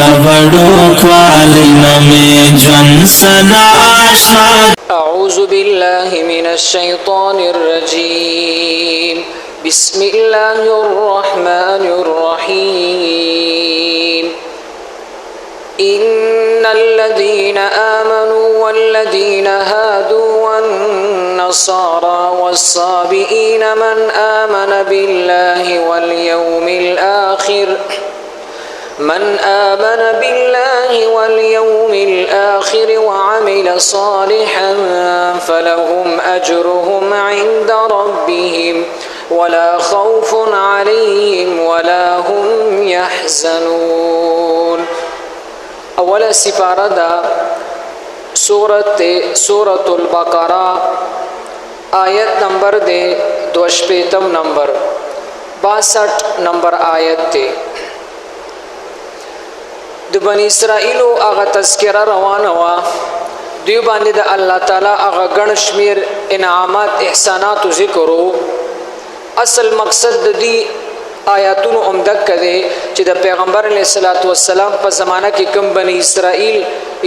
بڑو کوالینا میں جن سنا آشنا. أعوذ بالله من الشيطان الرجيم. بسم الله الرحمن الرحيم. إن الذين آمنوا والذين هادوا والنصارى والصابئين من آمن بالله واليوم الآخر وعمل صالحا فلهم أجرهم عند ربهم ولا خوف عليهم ولا هم يحزنون. اول سپارہ دا سورة البقرہ آیت نمبر دے 2 نمبر 62 نمبر آیت تے د بنی اسرائیل اغه تذکرہ روانه وا دیو باندې د الله تعالی اغه غن شمیر انعامات احسانات ذکرو. اصل مقصد د دې آیاتونو عمدک کده چې د پیغمبر علیه الصلاۃ والسلام په زمانہ کې کوم بنی اسرائیل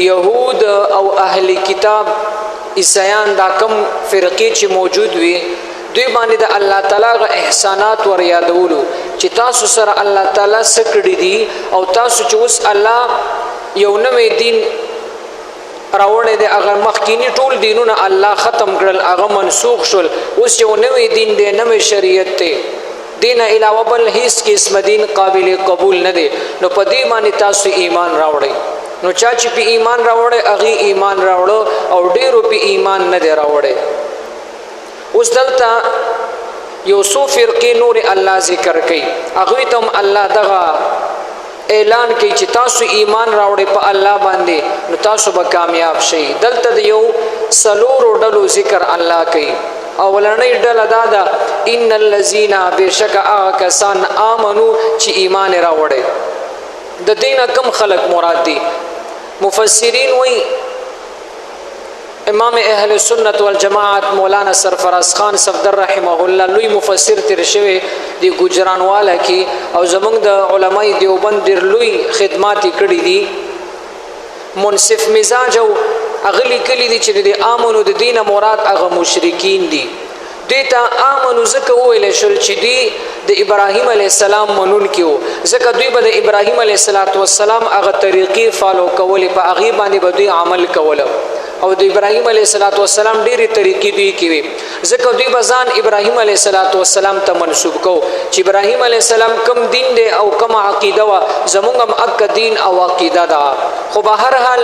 یهود او اهل کتاب عیسایان دا کوم فرقې چې موجود وي دوی باندې د الله تعالی غ احسانات ور یادولو چې تاسو سره الله تعالی سکړی دي او تاسو چې اوس الله یو نوې دین راوړی دی هغه مخکینی ټول دینونه الله ختم کړل هغه منسوخ شول اوس یو نوې دین دی نوې شریعت دی دین علاوه بل هیڅ قسم دین قابل قبول نه دی نو په دې باندې تاسو ایمان راوړی نو چا چې په ایمان راوړی هغه ایمان راوړو او ډیرو په ایمان نه دی راوړی. اوس دلته یو څو فرقې نور الله ذکر کوي هغه ته الله دغه اعلان کوي چې تاسو ایمان راوړئ په الله باندې نو تاسو به کامیاب شئ. دلته یو سلورو ډلو ذکر الله کوي. اولنۍ ډله دا ده ان الذين بشک هغه کسان آمنو چې ایمان راوړي. د دینه کم خلق مراد دي؟ مفسرین وایي امام اهل سنت والجماعت مولانا سرفراز خان صفدر رحمه الله لوی مفسر تیر شوی دی ګجرانواله کې او زمونږ د علماء دیوبند ډیر لوی خدمات کړي دي. منصف مزاج او اغلی کلی دي چې د امنو د دینه مراد هغه مشرکین دي. دیتا امنو زکه ویل شل چې دی د ابراهیم علی السلام منون کیو زکه دوی به د ابراهیم علی السلام هغه طریقې فالو کولې په هغه باندې به دوی عمل کوله او د ابراهیم علیه السلام ډېری طریقې دوی کوي ځکه دوی بزان ابراهیم علیه السلام ته منسوب کو چې ابراهیم علیه السلام کم دین دی او کم عقیده وا زمونږ هم اک دین او عقیده ده. خو به هر حال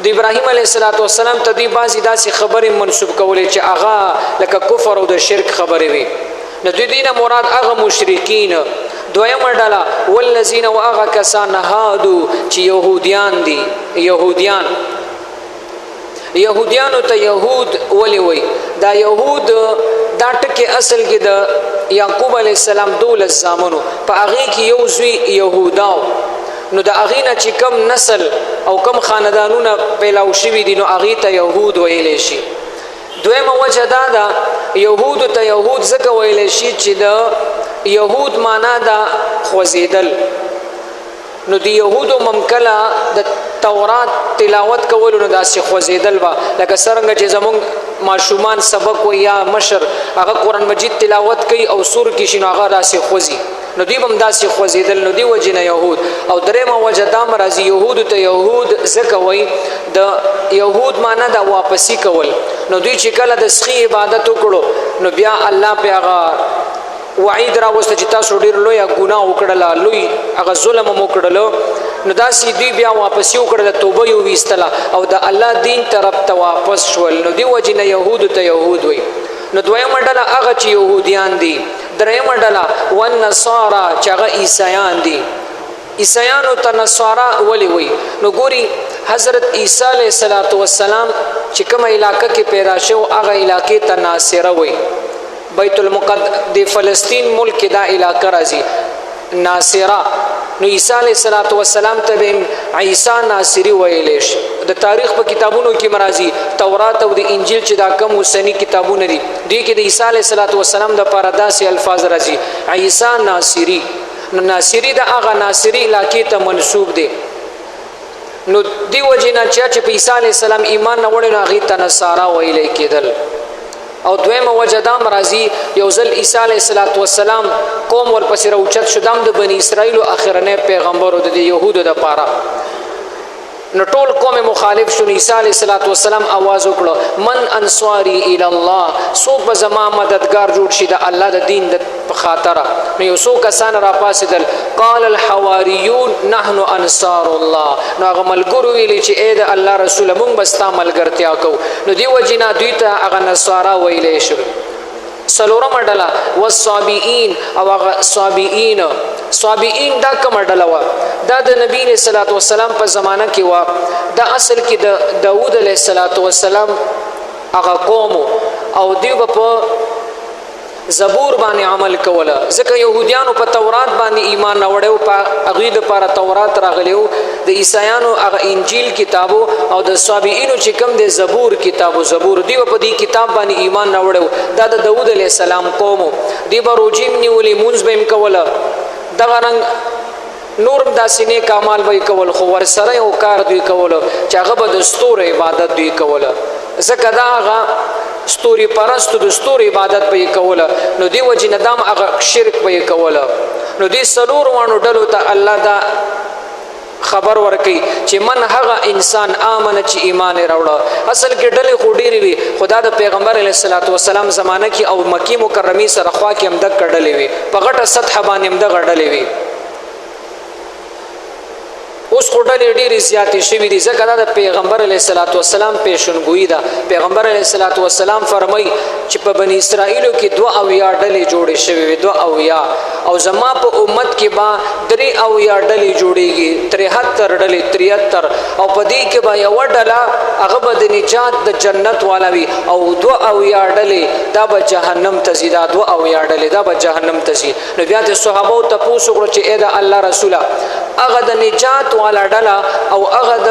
د ابراهیم علیه السلام ته دوی بعضې داسې خبرې منسوب کولې چې هغه لکه کفر او د شرک خبرې وي. نو دوی دینه مراد هغه مشرکین. دویمه ډله والذین و هغه کسان هادو چې یهودیان دي. یهودیانو ته یهود ولی وی دا یهود دا ټکی اصل کې د یعقوب علیه السلام 12 زامنو په هغې کې یو زوی یهوداو نو د هغې نه چې کم نسل او کم خاندانونه پیلاو شوي دي نو هغې ته یهود ویلی شي. دویمه وجه دا ده یهودو ته یهود ځکه ویلی شي چې د یهود معنا ده خوځېدل. نو دی یهودو ممکله د تورات تلاوت کولو نو داسې خوځېدل به لکه څرنګه چې زمونږ ماشومان سبق وي یا مشر هغه قرآن مجید تلاوت کوي او سور کې شي نو هغه داسې خوځي نو دوی به هم داسې خوځېدل نو دی وجې نه یهود. او درېیمه وجه دا هم راځي یهودو ته یهود ځکه وایي د یهود معنا د واپسي کول. نو دوی چې کله د سخي عبادت وکړو نو بیا الله پې هغه وعید راوسته چې تاسو ډېر لویه ګناه وکړله لوی هغه ظلم هم وکړلو نو داسې دوی بیا واپسي وکړله توبه یې وویستله او د الله دین طرف ته واپس شول نو دې وجې نه یهودو ته یهود وایي. نو دویمه ډله هغه چې یهودیان دي. درېیمه ډله والنصارا چې هغه عیسایان دي. عیسایانو ته نصارا ولی وایي؟ نو ګوري حضرت عیسی علیه السلام چې کومه علاقه کې پیدا شو هغه علاقې ته ناصره وایي. بیت المقدس د فلسطین ملک دا علاقه راځي ناصره. نو عیسی علیه السلام ته به عیسی ناصری ویلی شي. د تاریخ په کتابونو کې مرাজি تورات او د انجیل چې دا کوم وسنی کتابونه دي دوی کې د عیسی علیه السلام د پاره داسې الفاظ راځي عیسی ناصری. نو ناصری د هغه ناصری علاقې ته منسوب دی. نو دی وجینا چې په عیسی علی السلام ایمان نه وړي نو هغه ته نصارا ویل کېدل. او دویمه وجه دا مرضی یو ځل عیسی علیه السلام قوم ورپسې راوچت شو، د بني اسرائیلو اخرنی پیغمبر د یهودو دپاره. نو ټول قوم مخالف شو. عیسی علیه السلام आवाज وکړو من انصاری الی الله، څوک به زما مددگار جوړ شي د الله د دین په خاطر. نو یو څو کسان را پاسېدل، قال الحواریون نحن انصار الله. نو هغه ملګرو ویلي چې ای د الله رسوله مونږ به ستا ملګرتیا کوو. نو دی وجې نه دوی ته هغه نصارا ویلی شو. څلورمه ډله والصابئین، او هغه صابئین دا کومه ډله وه؟ دا د نبی علیه الصلاة والسلام په زمانه کې وه. دا اصل کې د داود علیه الصلاة والسلام هغه قوم او دوی به په زبور باندې عمل کوله، ځکه یهودیانو په تورات باندې ایمان راوړی، په هغوی دپاره تورات راغلی و، د عیسایانو هغه انجیل کتابو، او د صابئینو چې کوم دی زبور کتابو زبور، دوی په دې کتاب باندې ایمان راوړی. دا د داود علیه السلام قوم، دوی به روژې هم نیولې، مونځ به هم کوله، دغه رنګ نورم داسې نیک اعمال به یې کول، خو ورسره یو کار دوی کولو چې هغه به د ستورو عبادت دوی کوله، ځکه دا هغه ستوري پرستو د ستورو عبادت به یې کوله. نو دی وجې نه دام هغه شرک به یې کوله. نو دې څلورو واړو ډلو ته الله دا خبر ورکي چې من هغه انسان آمنه چې ایمان یې راوړه. اصل کې ډلې خو ډېرې وي، خدا د پیغمبر علیه الصلاة والسلام زمانه کې او مکی مکرمې سره خوا کې هم دغه ډلې وي، په غټه سطحه باندې هم دغه ډلې وي. اوس خو ډلې ډېرې زیاتې شوي دي، ځکه دا د پیغمبر علیه الصلاة والسلام پیشنګویي ده. پیغمبر علیه الصلاة والسلام فرمایي چې په بني اسرائیلو کې 72 ډلې جوړې شوې وي، 72، او زما په امت کې به 73 ډلې جوړېږي، 73 ډلې، 73، او په دې کې به یوه ډله هغه به د نجات د جنت والا وي، او 72 ډلې دا به جهنم ته ځي، دا 72 ډلې دا به جهنم ته ځي. نو بیا د صحابو تپوس وکړو چې ای د الله رسوله هغه د نجات والا ډله او هغه د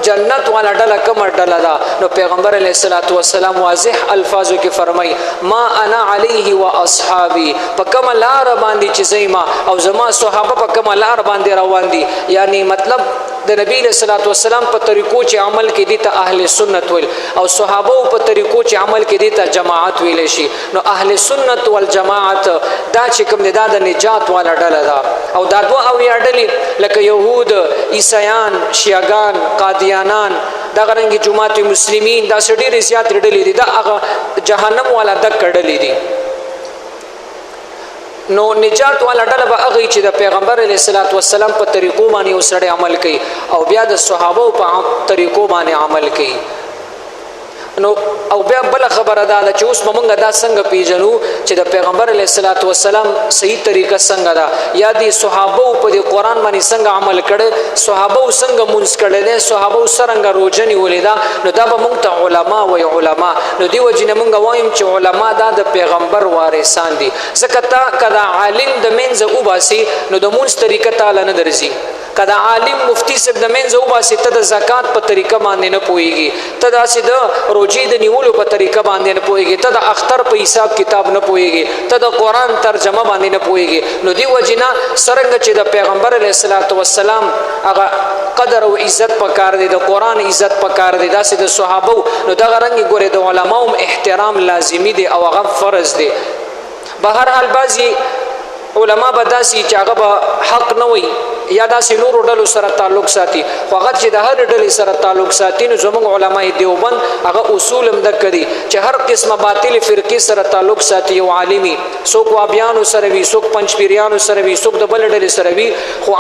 جنت والا ډله کومه ډله ده؟ نو پیغمبر علیه الصلاة والسلام واضح الفاظو کې فرمایي ما انا علیه و اصحابي، په کومه لار باندې چې زما او زما صحابه په کومه لار باندې روان دي. یعنی مطلب د نبی علیه الصلاة والسلام په طریقو چې عمل کې دي ته اهل سنت ویل، او صحابه په طریقو چې عمل کې دي ته جماعت ویل شي. نو اهل سنت والجماعت دا چې کوم دي دا د نجات والا ډله ده. او دا 72 ډلې لکه یهود، عیسایان، شیعاګان، قادیانان، دغه رنګ جماعت مسلمین، دا ډېرې زیاتې ډلې دي، دا هغه جهنم والا دغه ډلې دي. نو نجات والا ډله به هغه چې د پیغمبر علیه الصلاة والسلام په طریقو باندې یو سړی عمل کوي او بیا د صحابو په طریقو باندې عمل کوي. نو او بیا بل خبره ده چې اوس موږ دا څنګه پیژنو چې د پیغمبر علیه الصلاة والسلام صحیح طریقه څنګه ده، یا د صحابو په دې قرآن باندې څنګه عمل کړي، صحابو څنګه مونځ کړی دی، صحابو څرنګه روژه نیولې ده. نو دا به موږ ته علما وایي، علما. نو دې وجې نه موږ وایم چې علما دا د پیغمبر وارثان دي، ځکه تا که دا عالم د منځه وباسي نو د مونځ طریقه تاله نه درځي. که دا عالم مفتی صاحب د منځه وباسي ته د زکات په طریقه باندې نه پوهېږي، ته داسې د روژې د نیولو په طریقه باندې نه پوهېږي، ته د اختر په حساب کتاب نه پوهېږي، ته د قرآن ترجمه باندې نه پوهېږي. نو دې وجې نه څرنګه چې د پیغمبر علیه الصلاة والسلام هغه قدر او عزت پکار دی، د قرآن عزت پکار دی، داسې د صحابو. نو دغه رنګې ګورې د علماو احترام لازمي دی او هغه فرض دی. بهر حال بعضې علما به داسې چې هغه به حق نه وي یا داسې نورو ډلو سره تعلق ساتي، خو هغه چې د هر ډلې سره تعلق ساتي نو زموږ علماء دیوبند هغه اصول هم دک دي چې هر قسمه باطل فرقې سره تعلق ساتي. یو عالمي څوک وابیانو سره وي، څوک پنجپیریانو سره وي، څوک د بل ډلې سره وي، خو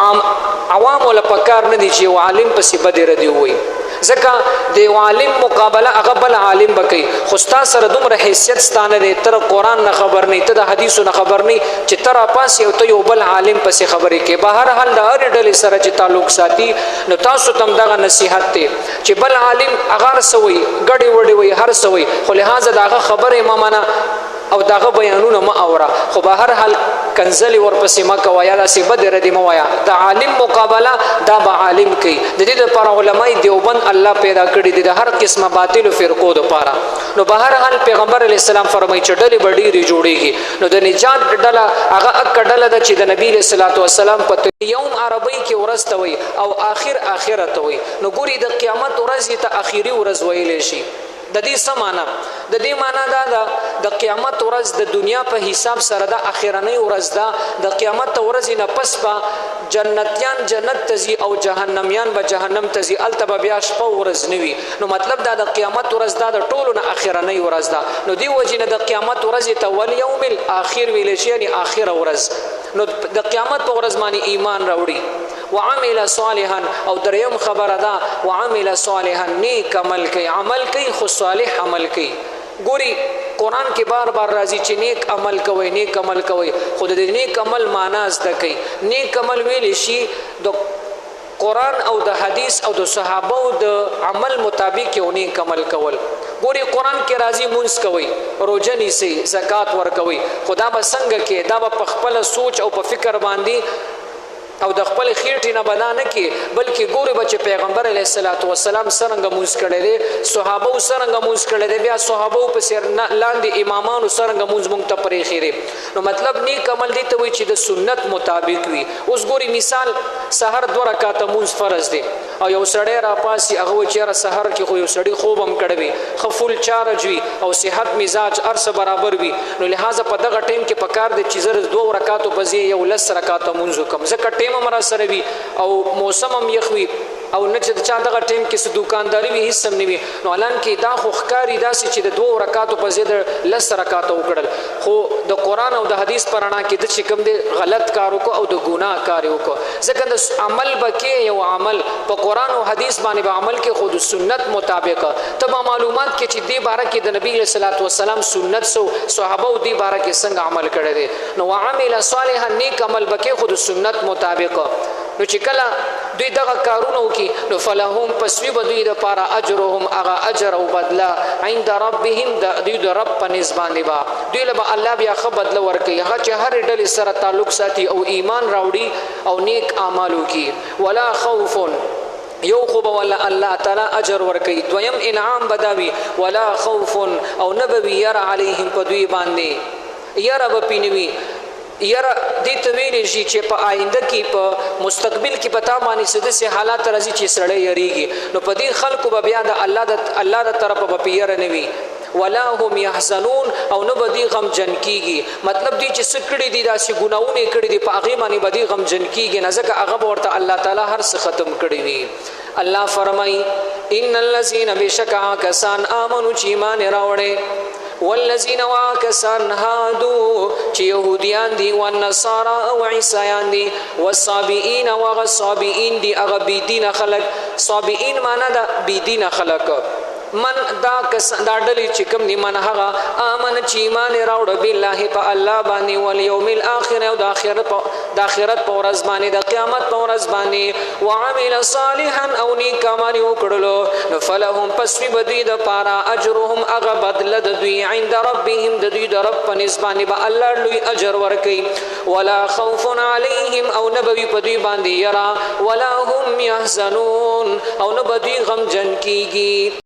عوامو له پکار نه دي چې یو عالم پسې بدې ردي ووایي، ځکه د یو عالم مقابله هغه بل عالم به کوي. خو ستا سره دومره حیثیت ستانه دی، ته د قرآن نه خبر نه، ته د حدیثو نه خبر نه، چې ته راپاسې او ته یو بل عالم پسې خبرې کوې. بهر حال د هرې ډلې سره چې تعلق ساتي نو تاسو ته هم دغه نصیحت دی چې بل عالم هغه هر څه وایي، ګډې وډې وایي، هر څه وایي، خو لهذا د هغه خبرې مه منه او دغه بیانونه مه اوره. خو بهر حال کنزلی ورپسې مکه ویا داسې بد ردی مه وایه د عالم مقابله دا به عالم کوي د دې دپاره علمای دیوبند الله پیدا کړي دي د هر قسمه باطلو فرقو دپاره نو په هر حال پیغمبر علیه السلام فرمایي چې ډلې به ډېرې جوړېږي نو د نجات ډله هغه اکه ډله ده چې د نبي علیه الصلاة والسلام په یوم عربی کې ورځ ته وایي او آخره ته وایي نو ګوري د قیامت ورځ ته اخري ورځ ویلی شي د دې څه معنا د دې معنا دا ده د قیامت ورځ د دنیا په حساب سره د اخرنۍ ورځ ده د قیامت ورځې نه پس به جنتیان جنت ته ځي او جهنمیان به جهنم ته ځي هلته به بیا شپه ورځ نه وي نو مطلب دا د قیامت ورځ دا د ټولو نه اخرنۍ ورځ ده نو دې وجې نه د قیامت ورځې ته والیوم الاخر ویلی شي یعنې اخره ورځ نو د قیامت په ورځ باندې ایمان راوړي وعمل صالحا او دریم خبره ده وعمل صالحا نیک عمل کوي عمل کوي خو صالح عمل کوي ګوري قرآن کې بار بار راځي چې نیک عمل کوي نیک عمل کوي خو د نیک عمل معنا زده کوي نیک عمل ویلی شي د قرآن او د حدیث او د صحابه د عمل مطابق یو نیک عمل کول ګوري قرآن کې راځي مونځ کوي روژه نیسئ زکات ورکوي خو دا به څنګه کې دا به په خپله سوچ او په فکر باندې او د خپل خېټې نه بنا نه کې بلکې ګوري به چې پیغمبر علیه الصلاة والسلام څرنګه مونځ کړی دی صحابو څرنګه مونځ کړی دی بیا صحابو پسې لاندې امامانو څرنګه مونځ مونږ ته پرېښی دی نو مطلب نیک عمل دی ته وایي چې د سنت مطابق وي اوس ګوري مثال سحر 2 رکعته مونځ فرض دی او یو سړی راپاسي هغه وایي چې یاره سحر کې خو یو سړي خوب هم کړی وي ښه فل چارج وي او صحت مزاج هر څه برابر وي نو لهذا په دغه ټایم کې پکار دی چې زه 2 رکعاتو په ځای یو 10 رکعاته مونځ وکړم ځکه ټایم هم راسره وي او موسم هم یخ وي او نه چې چا دغه ټایم کې څه دوکانداري وي هېڅ هم نه وي نو الان کې دا خو ښکاري داسې چې د 2 رکعاتو په ځای د 10 رکعاته وکړل خو د قرآن او د حدیث په رڼا کې د چې کوم دی غلط کار وکړو او د ګناه کار یې وکړو ځکه د عمل به کې یو عمل په قرآن او حدیث باندې به عمل کې خو د سنت مطابق ته به معلومات کې چې دې باره کې د نبي علیه الصلاة والسلام سنت سو صحابه دې باره کې څنګه عمل کړی دی نو وعمل صالحا نیک عمل به کې خو د سنت مطابق نو چې کله دوی دغه کارونه وکړي نو فلهم پس وي به دوی دپاره اجرهم هغه اجر او بدله عند ربهم د دوی د رب په نس باندې به دوی له به الله بیا ښه بدله ورکوي هغه چې هرې ډلې سره تعلق ساتي او ایمان راوړي او نیک اعمال وکړي ولا خوف یو خو به ولا الله تعالی اجر ورکوي دویم انعام به دا وي ولا خوف او نه به وي یره علیهم په دوی باندې یره به پې نه وي یاره دې ته ویلی شي چې په آینده کې په مستقبل کې په تا باندې څه داسې حالات راځي چې سړی یریږي نو په دې خلکو به بیا د الله د طرفه به په یره نه وي ولا هم يحزنون او نه به دې غمجن کېږي مطلب دی چې څه کړي دي داسې ګناهونه یې کړي دي په هغې باندې به دې غمجن کېږي نه ځکه هغه به ورته الله تعالی هر څه ختم کړي وي الله فرمایي ان الذین بشک کسان آمنو چې ایمان یې راوړی والذین واکسان هادو چې یهودیان دي والنصارى او عیسایان دي والصابئین وغ صابئین دي هغه بيدین خلق صابئین معنا دا بيدین خلق من دا ډلې چې کوم دي من هغه امن چې ایمان راوړ بالله په الله باندې والیوم الاخر او د آخرت په ورځ باندې د قیامت په ورځ باندې وعمل صالحا او نیک عمل وکړلو فلهم پس وي بدوی د پاره اجرهم هغه بدله د دوی عند ربهم د دوی د رب په نسبت به الله لوی اجر ورکوي ولا خوف علیهم او نبوي په دوی باندې یرا ولا هم يحزنون او نبوي غمجن کیږي